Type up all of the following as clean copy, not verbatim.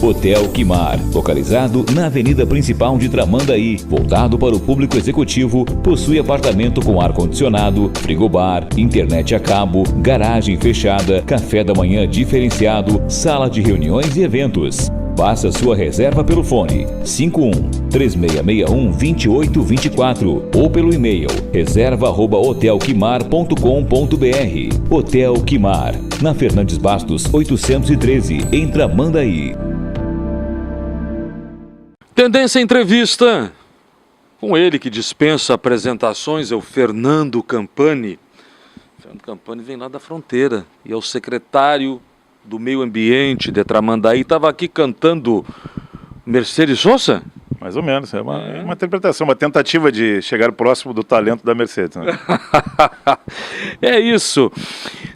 Hotel Quimar, localizado na avenida principal de Tramandaí, voltado para o público executivo, possui apartamento com ar-condicionado, frigobar, internet a cabo, garagem fechada, café da manhã diferenciado, sala de reuniões e eventos. Faça sua reserva pelo fone 51-3661-2824 ou pelo e-mail reserva@hotelquimar.com.br. Hotel Quimar, na Fernandes Bastos 813, em Tramandaí. Tendência Entrevista, com ele que dispensa apresentações, é o Fernando Campani. Fernando Campani vem lá da fronteira e é o secretário do Meio Ambiente de Tramandaí. Estava aqui cantando Mercedes Sosa? Mais ou menos, é uma interpretação, uma tentativa de chegar próximo do talento da Mercedes, né? É isso.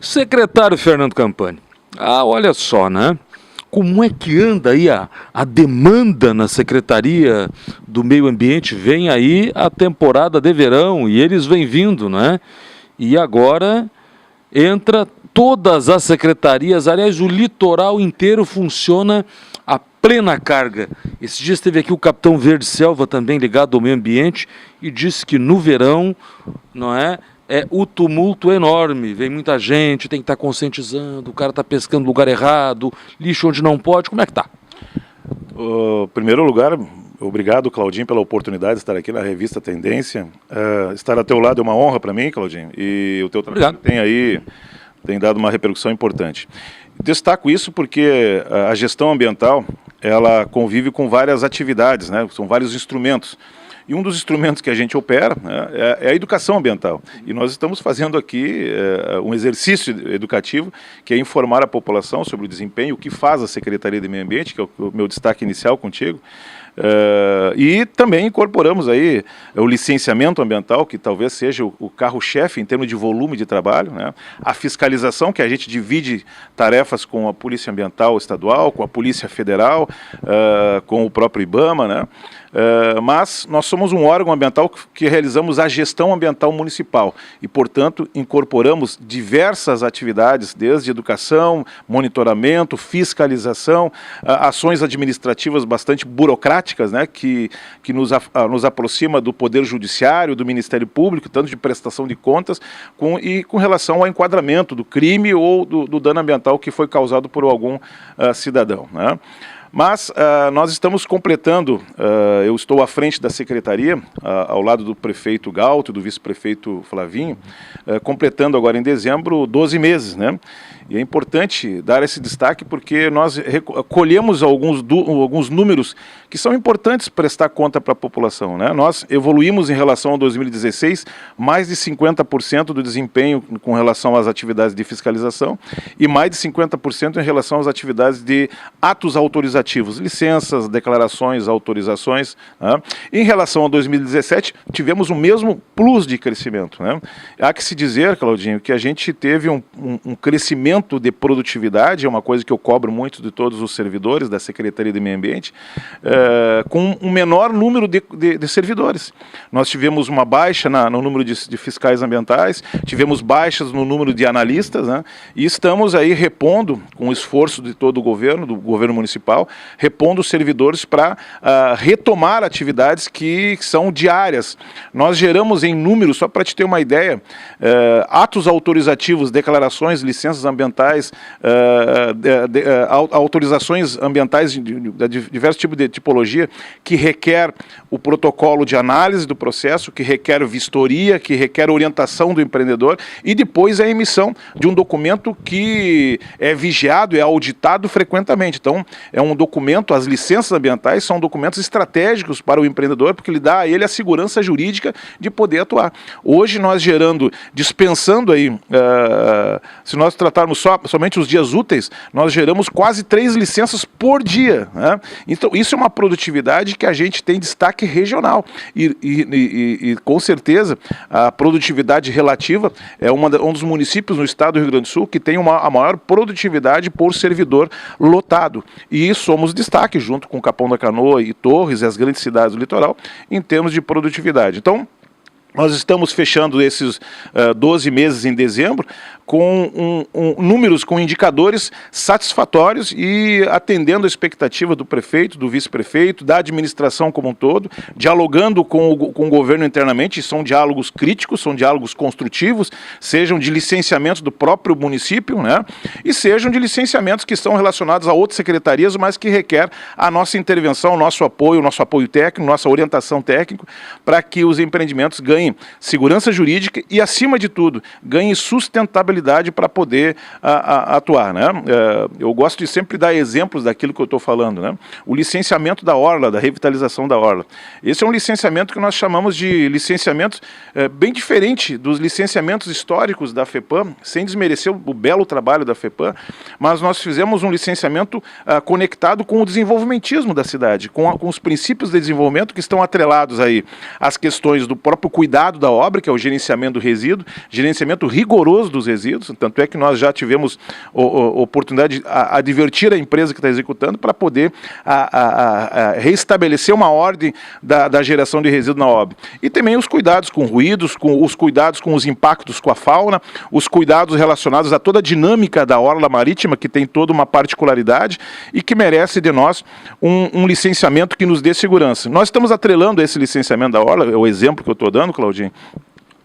Secretário Fernando Campani, olha só, né? Como é que anda aí a demanda na Secretaria do Meio Ambiente? Vem aí a temporada de verão e eles vêm vindo, né? E agora entra todas as secretarias, aliás, o litoral inteiro funciona a plena carga. Esse dia esteve aqui o capitão Verde Selva, também ligado ao meio ambiente, e disse que no verão, não é o tumulto enorme, vem muita gente, tem que estar conscientizando, o cara está pescando no lugar errado, lixo onde não pode. Como é que está? Em primeiro lugar, obrigado, Claudinho, pela oportunidade de estar aqui na revista Tendência. Estar ao teu lado é uma honra para mim, Claudinho, e o teu trabalho tem dado uma repercussão importante. Destaco isso porque a gestão ambiental, ela convive com várias atividades, né? São vários instrumentos. E um dos instrumentos que a gente opera, né, é a educação ambiental. E nós estamos fazendo aqui um exercício educativo, que é informar a população sobre o desempenho, o que faz a Secretaria de Meio Ambiente, que é o meu destaque inicial contigo. E também incorporamos aí o licenciamento ambiental, que talvez seja o carro-chefe em termos de volume de trabalho, né? A fiscalização, que a gente divide tarefas com a Polícia Ambiental Estadual, com a Polícia Federal, com o próprio IBAMA, né? Mas nós somos um órgão ambiental que realizamos a gestão ambiental municipal e, portanto, incorporamos diversas atividades, desde educação, monitoramento, fiscalização, ações administrativas bastante burocráticas, né, que nos aproxima do Poder Judiciário, do Ministério Público, tanto de prestação de contas, com relação ao enquadramento do crime ou do dano ambiental que foi causado por algum cidadão, né? Mas nós estamos completando, eu estou à frente da secretaria, ao lado do prefeito Galto e do vice-prefeito Flavinho, completando agora em dezembro 12 meses, né? E é importante dar esse destaque porque nós colhemos alguns números que são importantes prestar conta para a população, né? Nós evoluímos em relação a 2016 mais de 50% do desempenho com relação às atividades de fiscalização e mais de 50% em relação às atividades de atos autorizativos, licenças, declarações, autorizações, né? Em relação a 2017, tivemos o mesmo plus de crescimento, né? Há que se dizer, Claudinho, que a gente teve um crescimento de produtividade, é uma coisa que eu cobro muito de todos os servidores da Secretaria de Meio Ambiente, com um menor número de servidores. Nós tivemos uma baixa no número de fiscais ambientais, tivemos baixas no número de analistas, né? E estamos aí repondo, com o esforço de todo o governo, do governo municipal, repondo os servidores para retomar atividades que são diárias. Nós geramos em números, só para te ter uma ideia, atos autorizativos, declarações, licenças ambientais, autorizações ambientais de diversos tipos de tipologia, que requer o protocolo de análise do processo, que requer vistoria, que requer orientação do empreendedor e depois a emissão de um documento que é vigiado, é auditado frequentemente. Então, é um documento, as licenças ambientais são documentos estratégicos para o empreendedor, porque ele dá a ele a segurança jurídica de poder atuar. Hoje nós dispensando aí, se nós tratarmos somente os dias úteis, nós geramos quase 3 licenças por dia, né? Então, isso é uma produtividade que a gente tem destaque regional e com certeza a produtividade relativa é um dos municípios no estado do Rio Grande do Sul que tem a maior produtividade por servidor lotado, e somos destaque junto com Capão da Canoa e Torres e as grandes cidades do litoral em termos de produtividade. Então, Nós estamos fechando esses 12 meses em dezembro com números, com indicadores satisfatórios e atendendo a expectativa do prefeito, do vice-prefeito, da administração como um todo, dialogando com o governo internamente. São diálogos críticos, são diálogos construtivos, sejam de licenciamentos do próprio município, né, e sejam de licenciamentos que estão relacionados a outras secretarias, mas que requer a nossa intervenção, o nosso apoio técnico, nossa orientação técnica, para que os empreendimentos ganhem segurança jurídica e, acima de tudo, ganhem sustentabilidade para poder atuar, né? Eu gosto de sempre dar exemplos daquilo que eu estou falando, né? O licenciamento da Orla, da revitalização da Orla. Esse é um licenciamento que nós chamamos de licenciamento bem diferente dos licenciamentos históricos da FEPAM, sem desmerecer o belo trabalho da FEPAM, mas nós fizemos um licenciamento conectado com o desenvolvimentismo da cidade, com os princípios de desenvolvimento que estão atrelados aí às questões do próprio cuidado da obra, que é o gerenciamento do resíduo, gerenciamento rigoroso dos resíduos. Tanto é que nós já tivemos oportunidade de advertir a empresa que está executando para poder reestabelecer uma ordem da geração de resíduo na obra. E também os cuidados com ruídos, os cuidados com os impactos com a fauna, os cuidados relacionados a toda a dinâmica da orla marítima, que tem toda uma particularidade e que merece de nós um licenciamento que nos dê segurança. Nós estamos atrelando esse licenciamento da orla, é o exemplo que eu estou dando, Claudinho,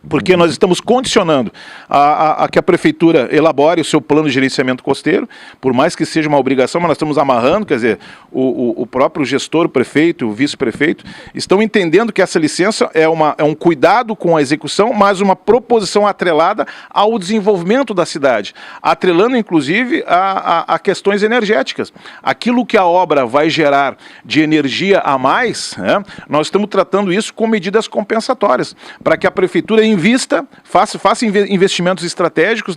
porque nós estamos condicionando a que a prefeitura elabore o seu plano de gerenciamento costeiro, por mais que seja uma obrigação, mas nós estamos amarrando, quer dizer, o próprio gestor, o prefeito, o vice-prefeito, estão entendendo que essa licença é um cuidado com a execução, mas uma proposição atrelada ao desenvolvimento da cidade, atrelando inclusive a questões energéticas. Aquilo que a obra vai gerar de energia a mais, né, nós estamos tratando isso com medidas compensatórias, para que a prefeitura invista, faça investimentos estratégicos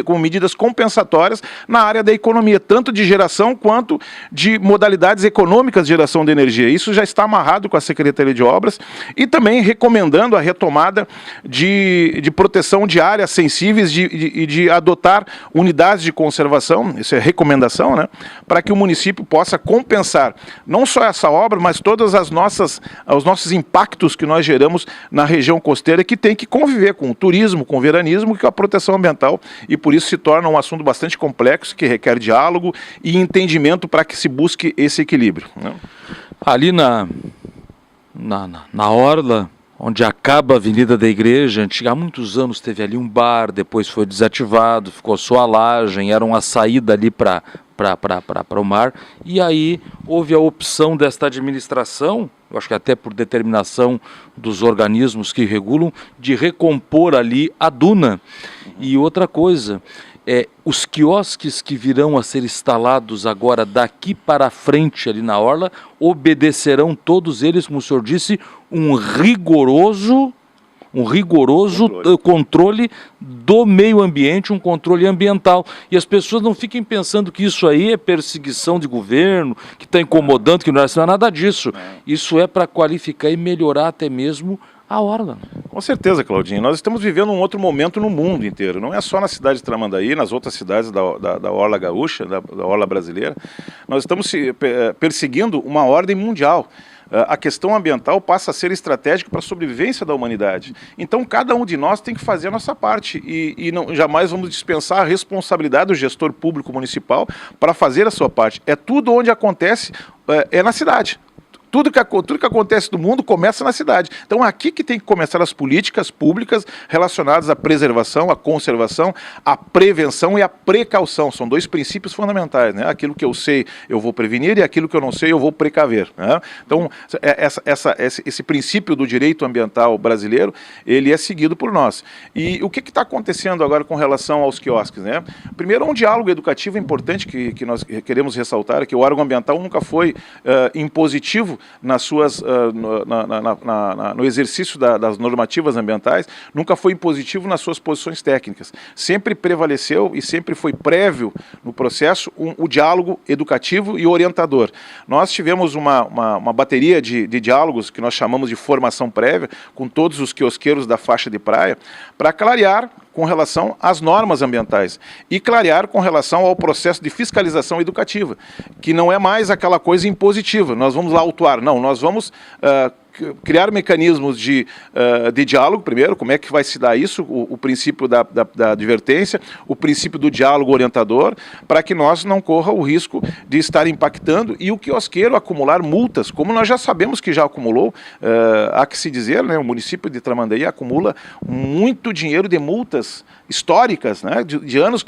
com medidas compensatórias na área da economia, tanto de geração quanto de modalidades econômicas de geração de energia. Isso já está amarrado com a Secretaria de Obras e também recomendando a retomada de proteção de áreas sensíveis e de adotar unidades de conservação, isso é recomendação, né, para que o município possa compensar não só essa obra, mas todas os nossos impactos que nós geramos na região costeira, que tem que conviver com o turismo, com o veranismo, que é a proteção ambiental, e por isso se torna um assunto bastante complexo, que requer diálogo e entendimento para que se busque esse equilíbrio, né? Ali na orla, onde acaba a Avenida da Igreja, há muitos anos teve ali um bar, depois foi desativado, ficou só a laje, era uma saída ali para o mar, e aí houve a opção desta administração, eu acho que até por determinação dos organismos que regulam, de recompor ali a duna. E outra coisa, os quiosques que virão a ser instalados agora daqui para frente ali na orla, obedecerão todos eles, como o senhor disse, um rigoroso controle do meio ambiente, um controle ambiental. E as pessoas não fiquem pensando que isso aí é perseguição de governo, que está incomodando, que não é nada disso. Isso é para qualificar e melhorar até mesmo a orla. Com certeza, Claudinho. Nós estamos vivendo um outro momento no mundo inteiro. Não é só na cidade de Tramandaí, nas outras cidades da orla gaúcha, da orla brasileira. Nós estamos perseguindo uma ordem mundial. A questão ambiental passa a ser estratégica para a sobrevivência da humanidade. Então, cada um de nós tem que fazer a nossa parte e jamais vamos dispensar a responsabilidade do gestor público municipal para fazer a sua parte. É tudo onde acontece, é na cidade. Tudo que acontece no mundo começa na cidade. Então, aqui que tem que começar as políticas públicas relacionadas à preservação, à conservação, à prevenção e à precaução. São dois princípios fundamentais, né? Aquilo que eu sei, eu vou prevenir, e aquilo que eu não sei, eu vou precaver, né? Então, esse princípio do direito ambiental brasileiro, ele é seguido por nós. E o que está acontecendo agora com relação aos quiosques, né? Primeiro, um diálogo educativo importante que nós queremos ressaltar, é que o órgão ambiental nunca foi impositivo no exercício das normativas ambientais, nunca foi impositivo nas suas posições técnicas. Sempre prevaleceu e sempre foi prévio no processo o diálogo educativo e orientador. Nós tivemos uma bateria de diálogos que nós chamamos de formação prévia com todos os quiosqueiros da faixa de praia para clarear com relação às normas ambientais e clarear com relação ao processo de fiscalização educativa, que não é mais aquela coisa impositiva, nós vamos lá autuar, não, nós vamos criar mecanismos de diálogo, primeiro, como é que vai se dar isso, o princípio da advertência, o princípio do diálogo orientador, para que nós não corra o risco de estar impactando e o quiosqueiro acumular multas, como nós já sabemos que já acumulou. Há que se dizer, né, o município de Tramandaí acumula muito dinheiro de multas históricas, né, de anos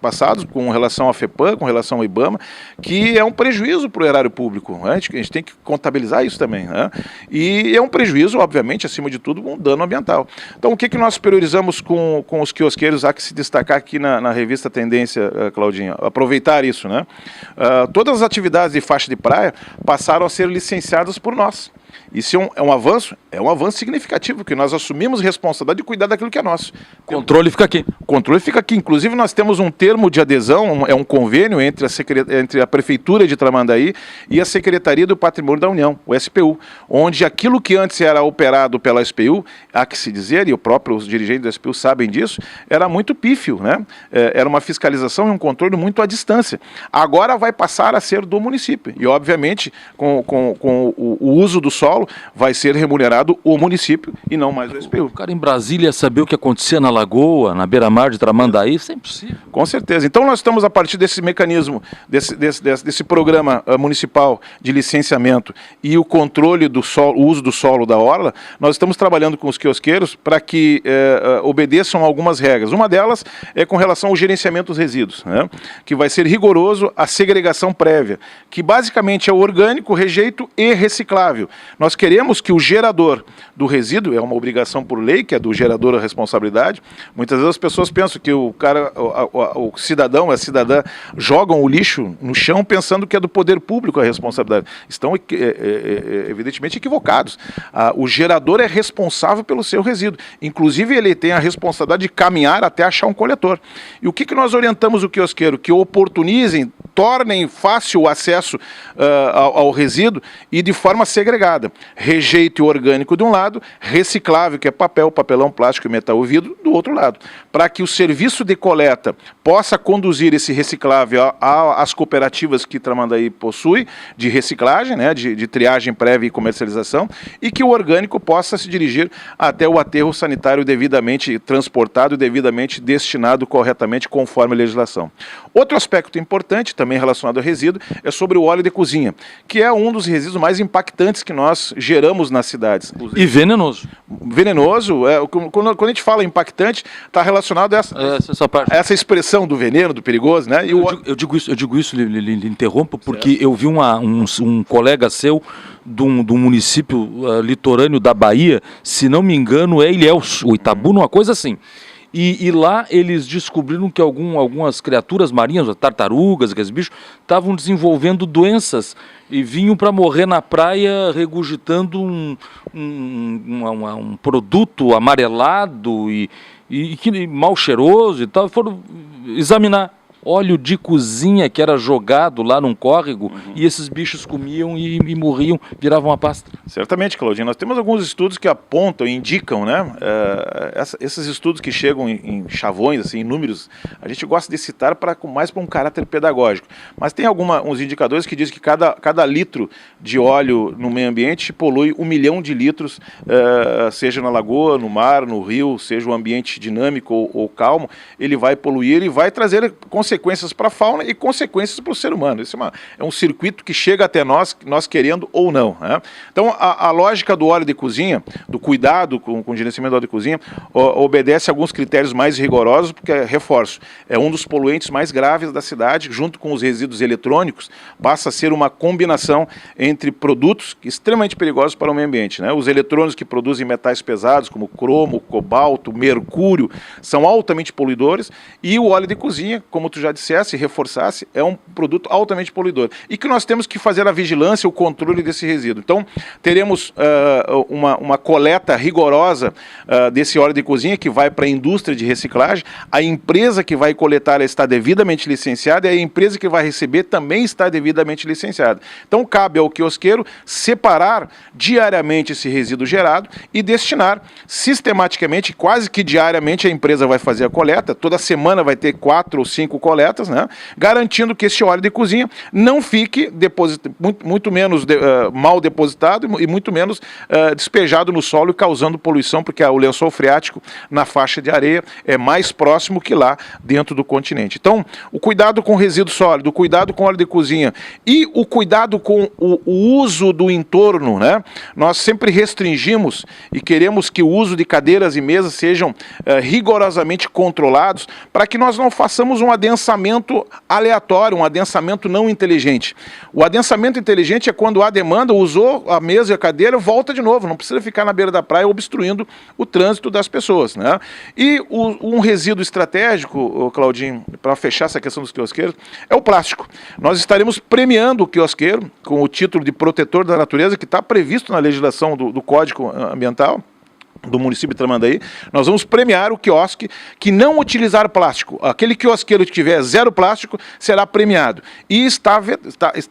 passados, com relação à FEPAM, com relação ao IBAMA, que é um prejuízo para o erário público, né? A gente tem que contabilizar isso também, né? E é um prejuízo, obviamente, acima de tudo, um dano ambiental. Então, o que nós priorizamos com os quiosqueiros? Há que se destacar aqui na revista Tendência, Claudinha, aproveitar isso, né? Todas as atividades de faixa de praia passaram a ser licenciadas por nós. Isso é um avanço significativo, porque nós assumimos responsabilidade de cuidar daquilo que é nosso. O controle fica aqui. O controle fica aqui. Inclusive, nós temos um termo de adesão, é um convênio entre a Prefeitura de Tramandaí e a Secretaria do Patrimônio da União, o SPU, onde aquilo que antes era operado pela SPU, há que se dizer, e os dirigentes da SPU sabem disso, era muito pífio, né? Era uma fiscalização e um controle muito à distância. Agora vai passar a ser do município. E, obviamente, com o uso do solo, vai ser remunerado o município e não mais o SPU. O cara em Brasília saber o que acontecia na Lagoa, na beira-mar de Tramandaí, isso é impossível. Com certeza. Então nós estamos, a partir desse mecanismo, desse programa municipal de licenciamento e o controle do solo, o uso do solo da orla, nós estamos trabalhando com os quiosqueiros para que obedeçam algumas regras. Uma delas é com relação ao gerenciamento dos resíduos, né? Que vai ser rigoroso a segregação prévia, que basicamente é o orgânico, rejeito e reciclável. Nós queremos que o gerador do resíduo, é uma obrigação por lei, que é do gerador a responsabilidade. Muitas vezes as pessoas pensam que o cidadão, a cidadã, jogam o lixo no chão pensando que é do poder público a responsabilidade. Estão evidentemente equivocados. O gerador é responsável pelo seu resíduo. Inclusive, ele tem a responsabilidade de caminhar até achar um coletor. E o que nós orientamos o quiosqueiro? Que oportunizem, tornem fácil o acesso ao resíduo e de forma segregada. Rejeito orgânico de um lado, reciclável, que é papel, papelão, plástico, metal e vidro, do outro lado. Para que o serviço de coleta possa conduzir esse reciclável às cooperativas que Tramandaí possui, de reciclagem, né, de triagem prévia e comercialização, e que o orgânico possa se dirigir até o aterro sanitário devidamente transportado e devidamente destinado corretamente conforme a legislação. Outro aspecto importante, também relacionado ao resíduo, é sobre o óleo de cozinha, que é um dos resíduos mais impactantes que nós geramos nas cidades. E venenoso. Venenoso, quando a gente fala impactante, está relacionado a essa expressão do veneno, do perigoso, né? Eu digo isso, lhe interrompo, porque eu vi um colega seu de um município litorâneo da Bahia, se não me engano é Ilhéus, o Itabuna, uma coisa assim. E lá eles descobriram que algumas criaturas marinhas, tartarugas, aqueles bichos, estavam desenvolvendo doenças e vinham para morrer na praia regurgitando um produto amarelado e mal cheiroso e tal. Foram examinar óleo de cozinha que era jogado lá num córrego e esses bichos comiam e morriam, viravam uma pasta. Certamente, Claudinho. Nós temos alguns estudos que apontam, indicam, né? Esses estudos que chegam em chavões, assim, em números, a gente gosta de citar mais para um caráter pedagógico. Mas tem uns indicadores que dizem que cada litro de óleo no meio ambiente polui 1 milhão de litros, seja na lagoa, no mar, no rio, seja um ambiente dinâmico ou calmo, ele vai poluir e vai trazer consequências para a fauna e consequências para o ser humano. Isso é um circuito que chega até nós querendo ou não, né? Então, a lógica do óleo de cozinha, do cuidado com o gerenciamento do óleo de cozinha, obedece a alguns critérios mais rigorosos, porque, reforço, é um dos poluentes mais graves da cidade, junto com os resíduos eletrônicos, passa a ser uma combinação entre produtos extremamente perigosos para o meio ambiente, né? Os eletrônicos que produzem metais pesados, como cromo, cobalto, mercúrio, são altamente poluidores, e o óleo de cozinha, como tu já dissesse e reforçasse, é um produto altamente poluidor. E que nós temos que fazer a vigilância, o controle desse resíduo. Então, teremos uma coleta rigorosa desse óleo de cozinha que vai para a indústria de reciclagem. A empresa que vai coletar está devidamente licenciada e a empresa que vai receber também está devidamente licenciada. Então, cabe ao quiosqueiro separar diariamente esse resíduo gerado e destinar sistematicamente, quase que diariamente, a empresa vai fazer a coleta. Toda semana vai ter 4 ou 5 coletas, coletas, né? Garantindo que esse óleo de cozinha não fique muito menos mal depositado e muito menos despejado no solo e causando poluição, porque o lençol freático na faixa de areia é mais próximo que lá dentro do continente. Então, o cuidado com resíduo sólido, o cuidado com óleo de cozinha e o cuidado com o uso do entorno, né? Nós sempre restringimos e queremos que o uso de cadeiras e mesas sejam rigorosamente controlados para que nós não façamos um adensamento aleatório, um adensamento não inteligente. O adensamento inteligente é quando há demanda, usou a mesa e a cadeira, volta de novo, não precisa ficar na beira da praia obstruindo o trânsito das pessoas, né? E um resíduo estratégico, Claudinho, para fechar essa questão dos quiosqueiros, é o plástico. Nós estaremos premiando o quiosqueiro com o título de protetor da natureza, que está previsto na legislação do Código Ambiental do município de Tramandaí. Nós vamos premiar o quiosque que não utilizar plástico. Aquele quiosqueiro que tiver zero plástico será premiado. E está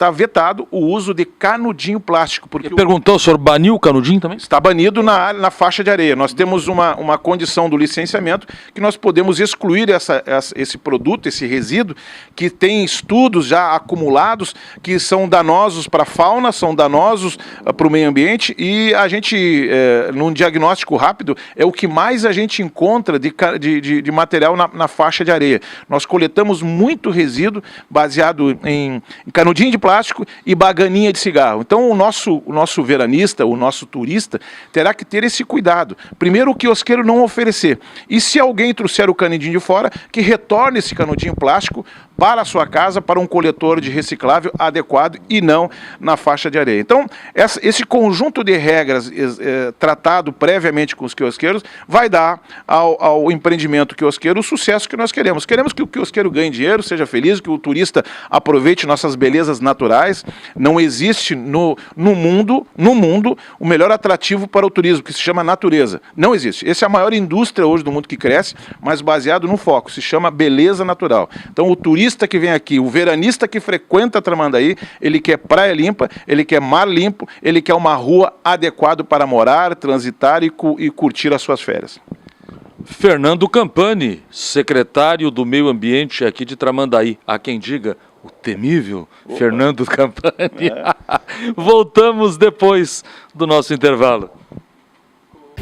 vetado o uso de canudinho plástico. Porque perguntou, o senhor baniu o canudinho também? Está banido na faixa de areia. Nós temos uma condição do licenciamento que nós podemos excluir esse produto, esse resíduo, que tem estudos já acumulados que são danosos para a fauna, são danosos para o meio ambiente, e a gente, num diagnóstico rápido, é o que mais a gente encontra de material na faixa de areia. Nós coletamos muito resíduo baseado em canudinho de plástico e baganinha de cigarro. Então o nosso veranista, o nosso turista, terá que ter esse cuidado. Primeiro, o quiosqueiro não oferecer. E se alguém trouxer o canudinho de fora, que retorne esse canudinho plástico para a sua casa, para um coletor de reciclável adequado e não na faixa de areia. Então, esse conjunto de regras tratado previamente com os quiosqueiros vai dar ao empreendimento quiosqueiro o sucesso que nós queremos. Queremos que o quiosqueiro ganhe dinheiro, seja feliz, que o turista aproveite nossas belezas naturais. Não existe no mundo o melhor atrativo para o turismo, que se chama natureza. Não existe. Essa é a maior indústria hoje do mundo que cresce, mas baseado no foco, se chama beleza natural. Então, o turista que vem aqui, o veranista que frequenta Tramandaí, ele quer praia limpa, ele quer mar limpo, ele quer uma rua adequada para morar, transitar e curtir as suas férias. Fernando Campani, secretário do Meio Ambiente aqui de Tramandaí. Há quem diga, o temível Fernando Campani. Voltamos depois do nosso intervalo.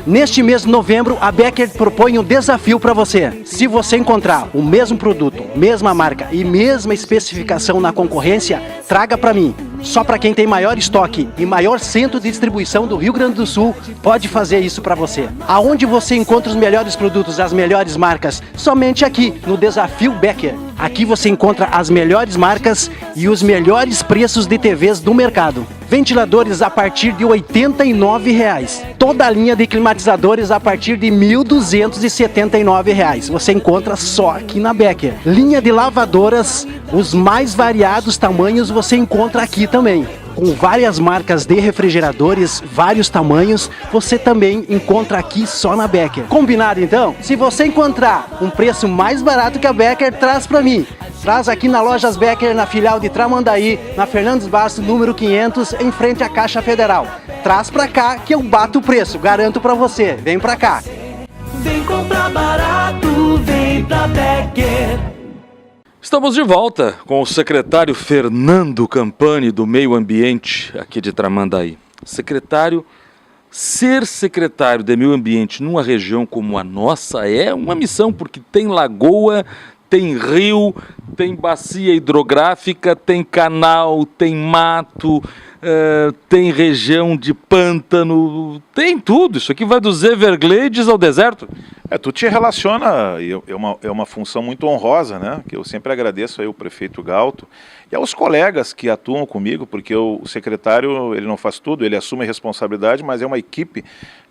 Neste mês de novembro, a Becker propõe um desafio para você. Se você encontrar o mesmo produto, mesma marca e mesma especificação na concorrência, traga para mim. Só para quem tem maior estoque e maior centro de distribuição do Rio Grande do Sul pode fazer isso para você. Aonde você encontra os melhores produtos, as melhores marcas? Somente aqui, no Desafio Becker. Aqui você encontra as melhores marcas e os melhores preços de TVs do mercado. Ventiladores a partir de R$ 89,00. Toda a linha de climatizadores a partir de R$ 1.279,00. Você encontra só aqui na Becker. Linha de lavadoras, os mais variados tamanhos você encontra aqui também. Com várias marcas de refrigeradores, vários tamanhos, você também encontra aqui só na Becker. Combinado então? Se você encontrar um preço mais barato que a Becker, traz para mim. Traz aqui na Lojas Becker, na filial de Tramandaí, na Fernandes Bastos, número 500, em frente à Caixa Federal. Traz pra cá que eu bato o preço, garanto pra você. Vem pra cá. Vem comprar barato, vem pra Becker. Estamos de volta com o secretário Fernando Campani do Meio Ambiente aqui de Tramandaí. Secretário, ser secretário de Meio Ambiente numa região como a nossa é uma missão, porque tem lagoa, tem rio, tem bacia hidrográfica, tem canal, tem mato, tem região de pântano, tem tudo. Isso aqui vai dos Everglades ao deserto. Tu te relaciona, é uma função muito honrosa, né? Que eu sempre agradeço aí o prefeito Galto e aos colegas que atuam comigo, porque o secretário, ele não faz tudo, ele assume a responsabilidade, mas é uma equipe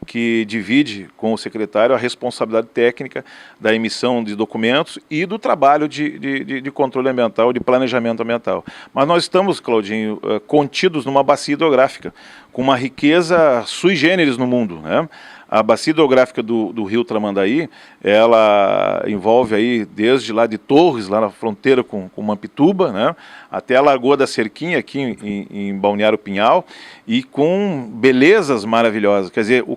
que divide com o secretário a responsabilidade técnica da emissão de documentos e do trabalho de controle ambiental, de planejamento ambiental. Mas nós estamos, Claudinho, contidos numa bacia hidrográfica, com uma riqueza sui generis no mundo, né? A bacia hidrográfica do rio Tramandaí, ela envolve aí desde lá de Torres, lá na fronteira com Mampituba, né, até a Lagoa da Cerquinha, aqui em Balneário Pinhal, e com belezas maravilhosas. Quer dizer, o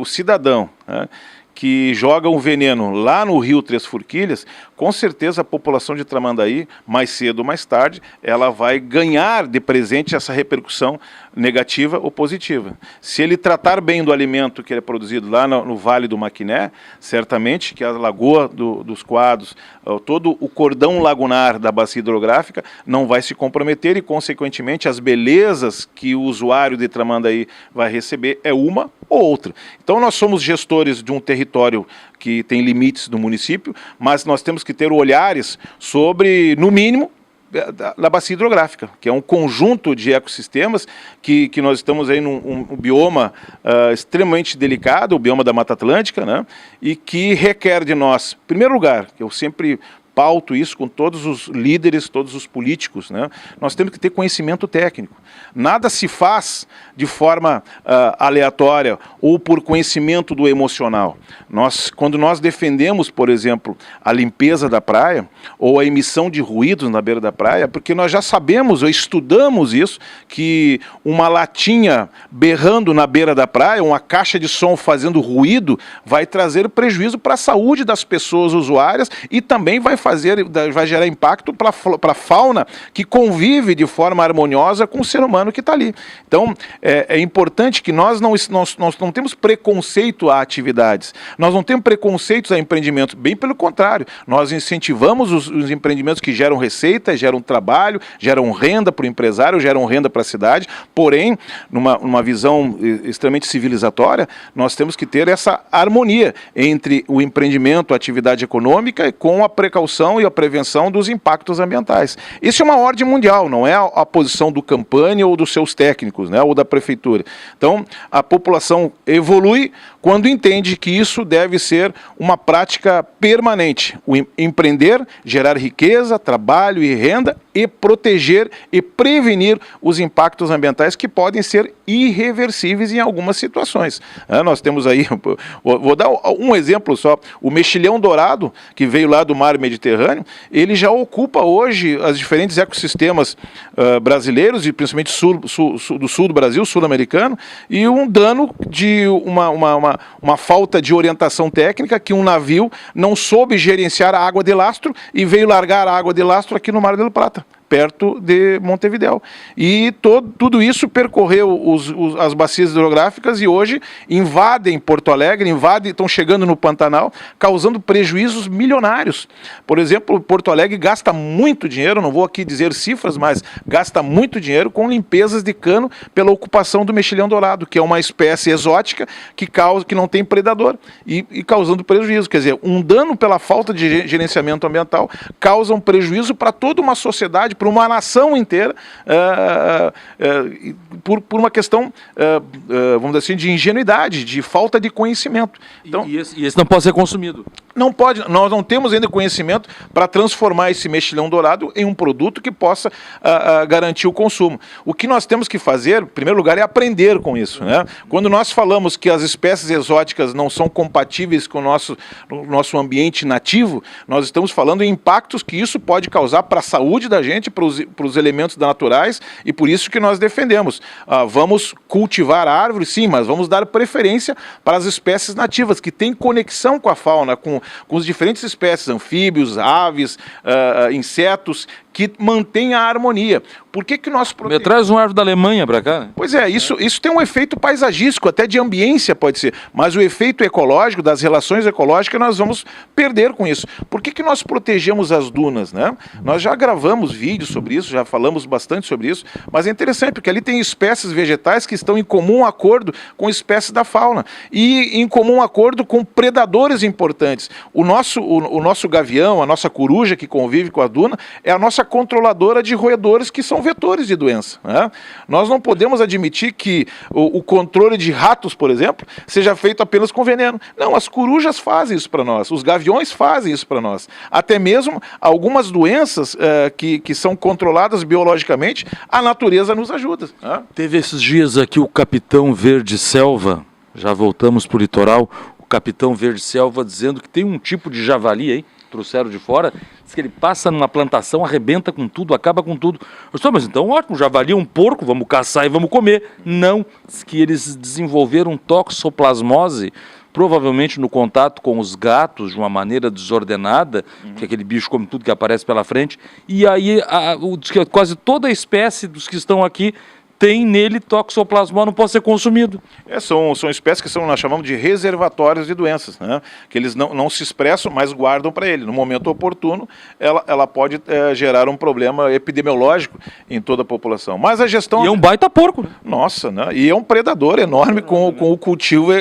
cidadão, né, que joga um veneno lá no rio Três Forquilhas, com certeza a população de Tramandaí, mais cedo ou mais tarde, ela vai ganhar de presente essa repercussão negativa ou positiva. Se ele tratar bem do alimento que é produzido lá no Vale do Maquiné, certamente que a Lagoa dos Coados, todo o cordão lagunar da bacia hidrográfica não vai se comprometer e, consequentemente, as belezas que o usuário de Tramandaí vai receber é uma ou outra. Então nós somos gestores de um território que tem limites no município, mas nós temos que ter olhares sobre, no mínimo, da bacia hidrográfica, que é um conjunto de ecossistemas que nós estamos aí num bioma extremamente delicado, o bioma da Mata Atlântica, né, e que requer de nós, em primeiro lugar, que eu sempre pauto isso com todos os líderes, todos os políticos, né? Nós temos que ter conhecimento técnico. Nada se faz de forma aleatória ou por conhecimento do emocional. Quando nós defendemos, por exemplo, a limpeza da praia ou a emissão de ruídos na beira da praia, porque nós já sabemos ou estudamos isso, que uma latinha berrando na beira da praia, uma caixa de som fazendo ruído, vai trazer prejuízo para a saúde das pessoas usuárias e também vai gerar impacto para a fauna que convive de forma harmoniosa com o ser humano que está ali. Então, é importante que nós não temos preconceito a atividades, nós não temos preconceitos a empreendimentos, bem pelo contrário, nós incentivamos os empreendimentos que geram receita, geram trabalho, geram renda para o empresário, geram renda para a cidade, porém, numa visão extremamente civilizatória, nós temos que ter essa harmonia entre o empreendimento, a atividade econômica e com a precaução e a prevenção dos impactos ambientais. Isso é uma ordem mundial, não é a posição do Campani ou dos seus técnicos, né, ou da prefeitura. Então, a população evolui quando entende que isso deve ser uma prática permanente. O empreender, gerar riqueza, trabalho e renda e proteger e prevenir os impactos ambientais que podem ser irreversíveis em algumas situações. Nós temos aí, vou dar um exemplo só, o mexilhão dourado, que veio lá do mar Mediterrâneo, ele já ocupa hoje os diferentes ecossistemas brasileiros, e principalmente do sul do Brasil, sul-americano, e um dano de uma falta de orientação técnica, que um navio não soube gerenciar a água de lastro e veio largar a água de lastro aqui no Mar del Plata, perto de Montevidéu. E tudo isso percorreu as bacias hidrográficas e hoje invadem Porto Alegre, estão chegando no Pantanal, causando prejuízos milionários. Por exemplo, Porto Alegre gasta muito dinheiro, não vou aqui dizer cifras, mas gasta muito dinheiro com limpezas de cano pela ocupação do mexilhão dourado, que é uma espécie exótica que não tem predador e causando prejuízo. Quer dizer, um dano pela falta de gerenciamento ambiental causa um prejuízo para toda uma sociedade, para uma nação inteira, por uma questão, vamos dizer assim, de ingenuidade, de falta de conhecimento. Então, e esse não pode ser consumido? Não pode, nós não temos ainda conhecimento para transformar esse mexilhão dourado em um produto que possa garantir o consumo. O que nós temos que fazer, em primeiro lugar, é aprender com isso, né? Quando nós falamos que as espécies exóticas não são compatíveis com o nosso ambiente nativo, nós estamos falando em impactos que isso pode causar para a saúde da gente, para os elementos naturais, e por isso que nós defendemos. Vamos cultivar árvores, sim, mas vamos dar preferência para as espécies nativas, que têm conexão com a fauna, com as diferentes espécies, anfíbios, aves, insetos, que mantém a harmonia. Por que nós protegemos? Me traz uma árvore da Alemanha para cá. Pois é, isso tem um efeito paisagístico, até de ambiência pode ser, mas o efeito ecológico, das relações ecológicas, nós vamos perder com isso. Por que nós protegemos as dunas, né? Nós já gravamos vídeos sobre isso, já falamos bastante sobre isso, mas é interessante, porque ali tem espécies vegetais que estão em comum acordo com espécies da fauna, e em comum acordo com predadores importantes. O nosso gavião, a nossa coruja que convive com a duna, é a nossa controladora de roedores que são vetores de doença, né? Nós não podemos admitir que o controle de ratos, por exemplo, seja feito apenas com veneno. Não, as corujas fazem isso para nós, os gaviões fazem isso para nós. Até mesmo algumas doenças que são controladas biologicamente, a natureza nos ajuda, né? Teve esses dias aqui o Capitão Verde Selva, já voltamos para o litoral, o Capitão Verde Selva dizendo que tem um tipo de javali aí, trouxeram de fora, diz que ele passa numa plantação, arrebenta com tudo, acaba com tudo. Eu estou, mas então ótimo, javali é um porco, vamos caçar e vamos comer. Não, diz que eles desenvolveram toxoplasmose provavelmente no contato com os gatos de uma maneira desordenada, que aquele bicho come tudo que aparece pela frente, e aí quase toda a espécie dos que estão aqui tem nele toxoplasmose, não pode ser consumido. São espécies que nós chamamos de reservatórios de doenças, né? Que eles não se expressam, mas guardam para ele. No momento oportuno, ela pode gerar um problema epidemiológico em toda a população. Mas a gestão... E é um baita porco. Nossa, né? E é um predador enorme com o cultivo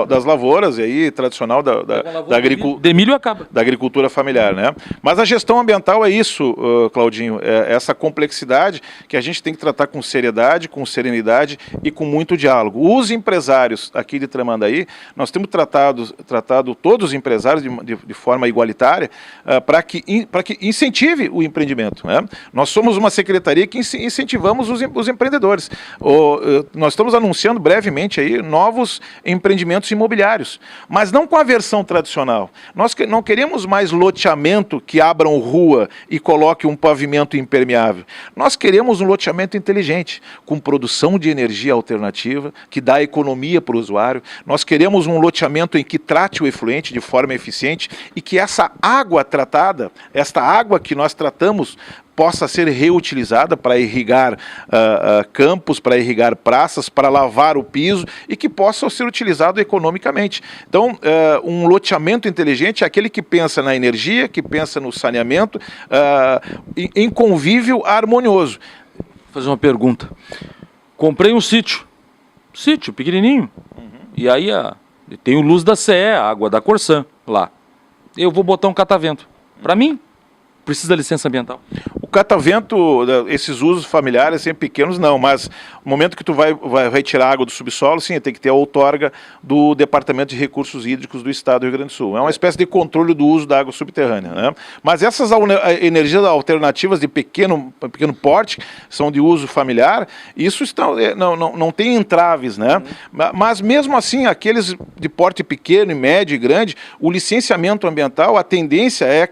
das lavouras, e aí, tradicional da agricultura. De milho acaba. Da agricultura familiar, né? Mas a gestão ambiental é isso, Claudinho, essa complexidade que a gente tem que tratar com seriedade, com serenidade e com muito diálogo. Os empresários aqui de Tramandaí, nós temos tratado todos os empresários de forma igualitária para que incentive o empreendimento, né? Nós somos uma secretaria que incentivamos os empreendedores. Nós estamos anunciando brevemente aí novos empreendimentos imobiliários, mas não com a versão tradicional. Nós não queremos mais loteamento que abram rua e coloque um pavimento impermeável. Nós queremos um loteamento inteligente, com produção de energia alternativa, que dá economia para o usuário. Nós queremos um loteamento em que trate o efluente de forma eficiente e que essa água tratada, esta água que nós tratamos, possa ser reutilizada para irrigar campos, para irrigar praças, para lavar o piso e que possa ser utilizado economicamente. Então, um loteamento inteligente é aquele que pensa na energia, que pensa no saneamento, em convívio harmonioso. Vou fazer uma pergunta. Comprei um sítio pequenininho, e aí tem o Luz da CE, a água da Corsã lá. Eu vou botar um catavento. Para mim, precisa da licença ambiental. O catavento, esses usos familiares, sempre pequenos, não, mas no momento que tu vai retirar água do subsolo, sim, tem que ter a outorga do Departamento de Recursos Hídricos do Estado do Rio Grande do Sul. É uma espécie de controle do uso da água subterrânea, né? Mas essas energias alternativas de pequeno porte, são de uso familiar, isso não tem entraves, né? Mas mesmo assim, aqueles de porte pequeno, médio e grande, o licenciamento ambiental, a tendência é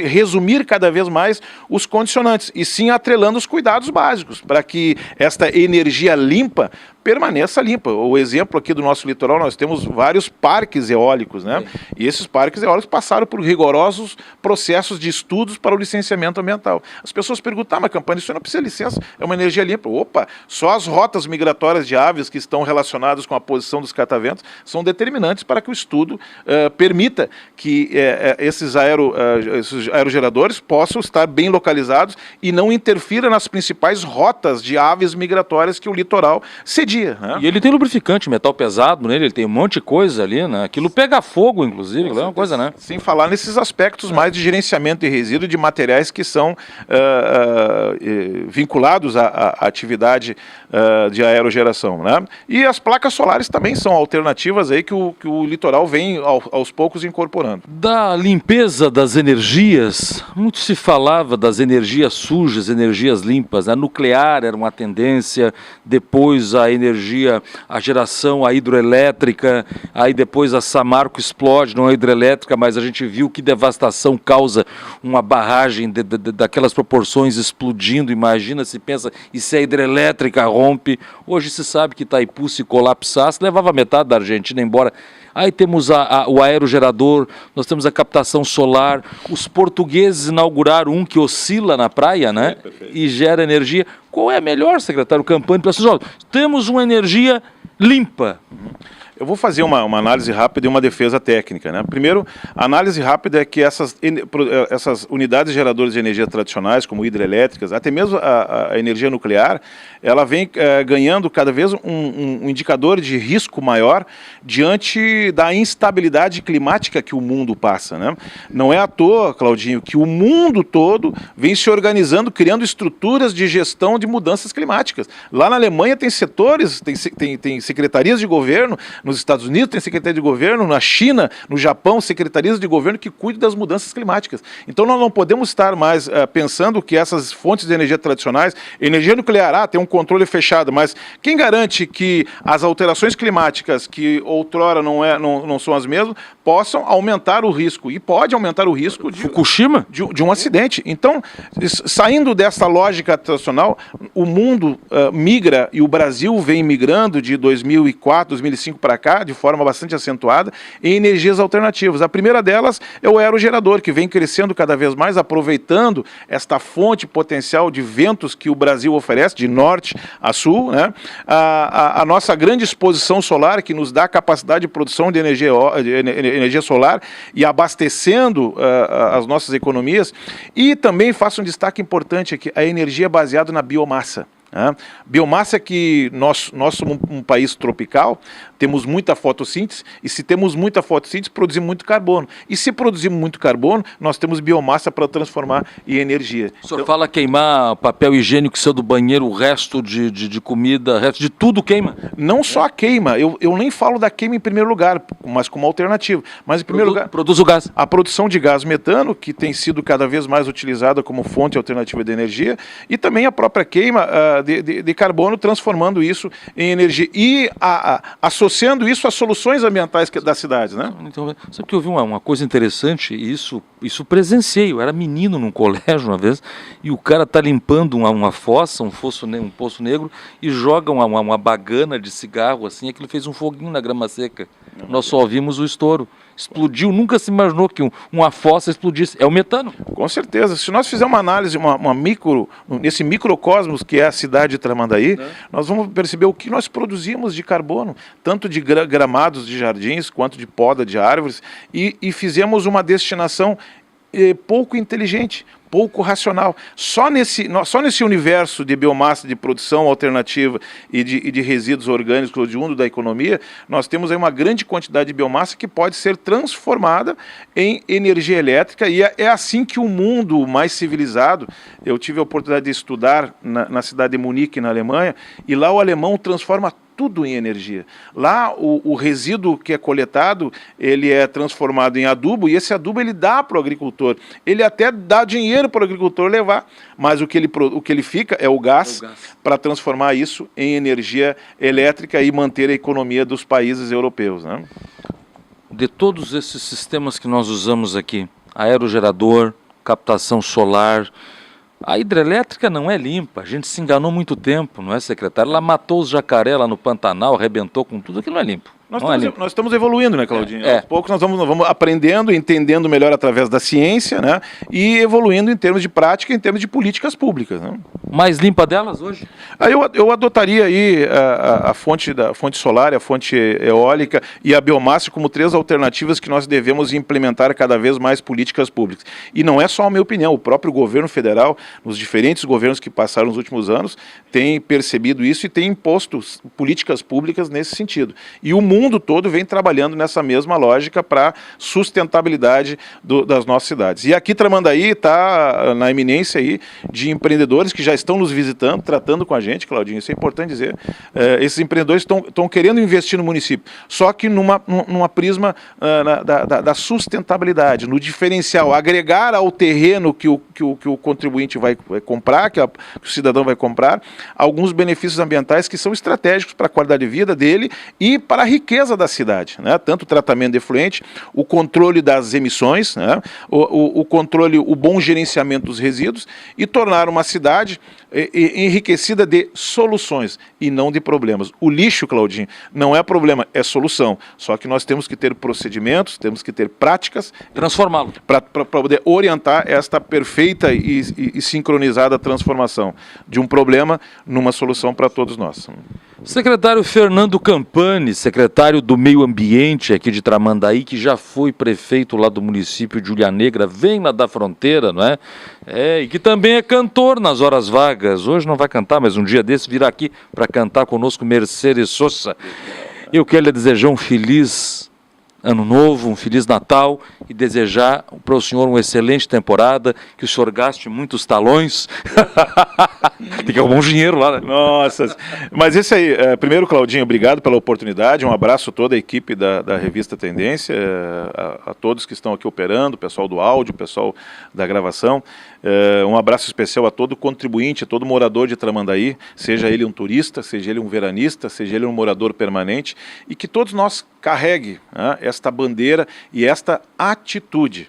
resumir cada vez mais os condicionantes, e sim atrelando os cuidados básicos, para que esta energia limpa permaneça limpa. O exemplo aqui do nosso litoral, nós temos vários parques eólicos, né? E esses parques eólicos passaram por rigorosos processos de estudos para o licenciamento ambiental. As pessoas perguntam, mas Campani, isso não precisa de licença, é uma energia limpa. Opa, só as rotas migratórias de aves que estão relacionadas com a posição dos cataventos são determinantes para que o estudo permita que esses aerogeradores possam estar bem localizados e não interfira nas principais rotas de aves migratórias que o litoral cedia. Né? E ele tem lubrificante, metal pesado nele, ele tem um monte de coisa ali, né? Aquilo pega fogo, inclusive, é uma coisa, né? Sem falar nesses aspectos mais de gerenciamento de resíduo de materiais que são vinculados à atividade de aerogeração, né? E as placas solares também são alternativas aí que o litoral vem aos poucos incorporando. Da limpeza das energias, muito se falava das energias sujas, energias limpas, né? A nuclear era uma tendência, depois a energia, a geração, a hidroelétrica, aí depois a Samarco explode, não é hidrelétrica, mas a gente viu que devastação causa uma barragem daquelas proporções explodindo, imagina, se pensa, e se a hidrelétrica rompe, hoje se sabe que Itaipu se colapsasse, levava metade da Argentina embora. Aí temos o aerogerador, nós temos a captação solar, os portugueses inauguraram um que oscila na praia, né? E gera energia. Qual é a melhor, secretário Campani? Temos uma energia limpa. Eu vou fazer uma análise rápida e uma defesa técnica, né? Primeiro, a análise rápida é que essas unidades geradoras de energia tradicionais, como hidrelétricas, até mesmo a energia nuclear, ela vem ganhando cada vez um indicador de risco maior diante da instabilidade climática que o mundo passa, né? Não é à toa, Claudinho, que o mundo todo vem se organizando, criando estruturas de gestão de mudanças climáticas. Lá na Alemanha tem setores, tem secretarias de governo, nos Estados Unidos tem secretaria de governo, na China, no Japão, secretarias de governo que cuidam das mudanças climáticas. Então nós não podemos estar mais pensando que essas fontes de energia tradicionais, energia nuclear, tem um controle fechado, mas quem garante que as alterações climáticas que outrora não são as mesmas, possam aumentar o risco, e pode aumentar o risco de Fukushima? De um acidente. Então, saindo dessa lógica tradicional, o mundo migra, e o Brasil vem migrando de 2004, 2005 para destacar de forma bastante acentuada em energias alternativas. A primeira delas é o aerogerador, que vem crescendo cada vez mais, aproveitando esta fonte potencial de ventos que o Brasil oferece, de norte a sul, né? A nossa grande exposição solar, que nos dá capacidade de produção de energia solar e abastecendo as nossas economias. E também faço um destaque importante aqui, a energia baseada na biomassa. Biomassa que nós somos um país tropical, temos muita fotossíntese, e se temos muita fotossíntese, produzimos muito carbono. E se produzimos muito carbono, nós temos biomassa para transformar em energia. O senhor fala queimar papel higiênico seu do banheiro, o resto de comida, o resto de tudo queima? Não só a queima, eu nem falo da queima em primeiro lugar, mas como alternativa. Mas em primeiro lugar, produz o gás. A produção de gás metano, que tem sido cada vez mais utilizada como fonte alternativa de energia, e também a própria queima de carbono, transformando isso em energia e associando isso às soluções ambientais das cidades, né? Então, sabe que eu vi uma coisa interessante, e isso presenciei, eu era menino num colégio uma vez, e o cara tá limpando uma fossa, um poço negro, e joga uma bagana de cigarro, assim, aquilo fez um foguinho na grama seca. Nós só ouvimos o estouro. Explodiu, nunca se imaginou que uma fossa explodisse. É o metano. Com certeza. Se nós fizermos uma análise, nesse microcosmos que é a cidade de Tramandaí, nós vamos perceber o que nós produzimos de carbono, tanto de gramados de jardins, quanto de poda de árvores, e fizemos uma destinação pouco inteligente, pouco racional. Só nesse universo de biomassa, de produção alternativa e de resíduos orgânicos oriundo da economia, nós temos aí uma grande quantidade de biomassa que pode ser transformada em energia elétrica, e é assim que o mundo mais civilizado, eu tive a oportunidade de estudar na cidade de Munique, na Alemanha, e lá o alemão transforma tudo em energia. Lá o resíduo que é coletado, ele é transformado em adubo, e esse adubo ele dá para o agricultor. Ele até dá dinheiro para o agricultor levar, mas o que ele fica é o gás para transformar isso em energia elétrica e manter a economia dos países europeus, né? De todos esses sistemas que nós usamos aqui, aerogerador, captação solar, a hidrelétrica não é limpa, a gente se enganou muito tempo, não é, secretário? Ela matou os jacaré lá no Pantanal, arrebentou com tudo, aquilo não é limpo. Nós estamos evoluindo, né, Claudinho? Aos poucos nós vamos aprendendo, entendendo melhor através da ciência, né? E evoluindo em termos de prática, em termos de políticas públicas, né? Mais limpa delas hoje? Eu adotaria aí a fonte solar, a fonte eólica e a biomassa como 3 alternativas que nós devemos implementar cada vez mais políticas públicas. E não é só a minha opinião, o próprio governo federal, nos diferentes governos que passaram nos últimos anos, tem percebido isso e tem imposto políticas públicas nesse sentido. E o mundo todo vem trabalhando nessa mesma lógica para sustentabilidade das nossas cidades. E aqui Tramandaí está na iminência aí de empreendedores que já estão nos visitando, tratando com a gente, Claudinho, isso é importante dizer. Esses empreendedores estão querendo investir no município, só que numa prisma da sustentabilidade, no diferencial, agregar ao terreno que o contribuinte vai comprar, que o cidadão vai comprar, alguns benefícios ambientais que são estratégicos para a qualidade de vida dele e para a riqueza da cidade, né? Tanto o tratamento de efluente, o controle das emissões, né? o controle, o bom gerenciamento dos resíduos, e tornar uma cidade enriquecida de soluções e não de problemas. O lixo, Claudinho, não é problema, é solução. Só que nós temos que ter procedimentos, temos que ter práticas, transformá-lo, para poder orientar esta perfeita e sincronizada transformação de um problema numa solução para todos nós. Secretário Fernando Campani, secretário do Meio Ambiente aqui de Tramandaí, que já foi prefeito lá do município de Ilha Negra, vem lá da fronteira, não é? E que também é cantor nas horas vagas. Hoje não vai cantar, mas um dia desse virá aqui para cantar conosco Mercedes Sosa. Eu quero lhe desejar um feliz Ano Novo, um Feliz Natal e desejar para o senhor uma excelente temporada, que o senhor gaste muitos talões. Tem que arrumar um dinheiro lá, né? Nossa, mas esse aí, primeiro, Claudinho, obrigado pela oportunidade, um abraço a toda a equipe da revista Tendência, a todos que estão aqui operando, o pessoal do áudio, o pessoal da gravação, um abraço especial a todo contribuinte, a todo morador de Tramandaí, seja ele um turista, seja ele um veranista, seja ele um morador permanente, e que todos nós carregue esta bandeira e esta atitude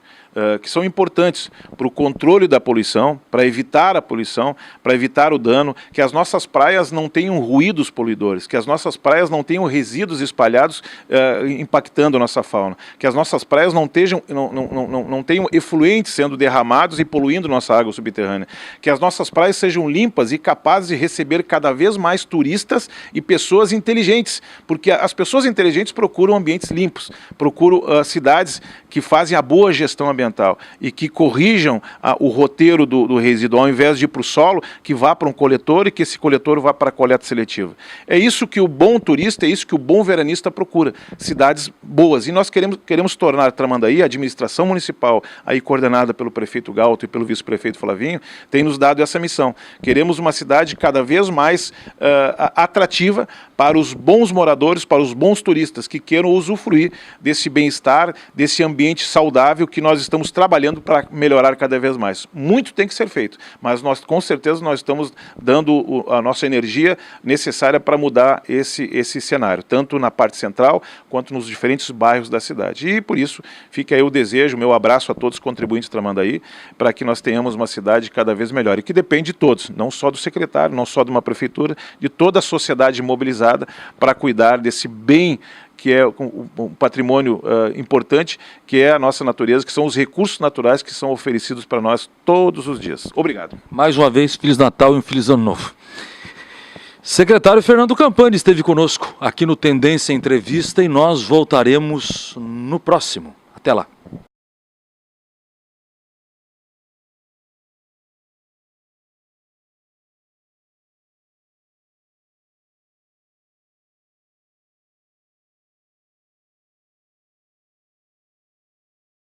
que são importantes para o controle da poluição, para evitar a poluição, para evitar o dano, que as nossas praias não tenham ruídos poluidores, que as nossas praias não tenham resíduos espalhados impactando a nossa fauna, que as nossas praias não tenham efluentes sendo derramados e poluindo nossa água subterrânea, que as nossas praias sejam limpas e capazes de receber cada vez mais turistas e pessoas inteligentes, porque as pessoas inteligentes procuram ambientes limpos, procuram cidades que fazem a boa gestão ambiental e que corrijam o roteiro do resíduo, ao invés de ir para o solo, que vá para um coletor e que esse coletor vá para a coleta seletiva. É isso que o bom turista, é isso que o bom veranista procura, cidades boas. E nós queremos tornar Tramandaí, a administração municipal, aí coordenada pelo prefeito Galto e pelo vice-prefeito Flavinho, tem nos dado essa missão. Queremos uma cidade cada vez mais atrativa para os bons moradores, para os bons turistas que queiram usufruir desse bem-estar, desse ambiente saudável que nós estamos trabalhando para melhorar cada vez mais. Muito tem que ser feito, mas nós, com certeza, nós estamos dando a nossa energia necessária para mudar esse cenário, tanto na parte central, quanto nos diferentes bairros da cidade. E, por isso, fica aí o desejo, o meu abraço a todos os contribuintes de Tramandaí, para que nós tenhamos uma cidade cada vez melhor, e que depende de todos, não só do secretário, não só de uma prefeitura, de toda a sociedade mobilizada para cuidar desse bem que é um patrimônio importante, que é a nossa natureza, que são os recursos naturais que são oferecidos para nós todos os dias. Obrigado. Mais uma vez, Feliz Natal e um Feliz Ano Novo. Secretário Fernando Campani esteve conosco aqui no Tendência Entrevista e nós voltaremos no próximo. Até lá.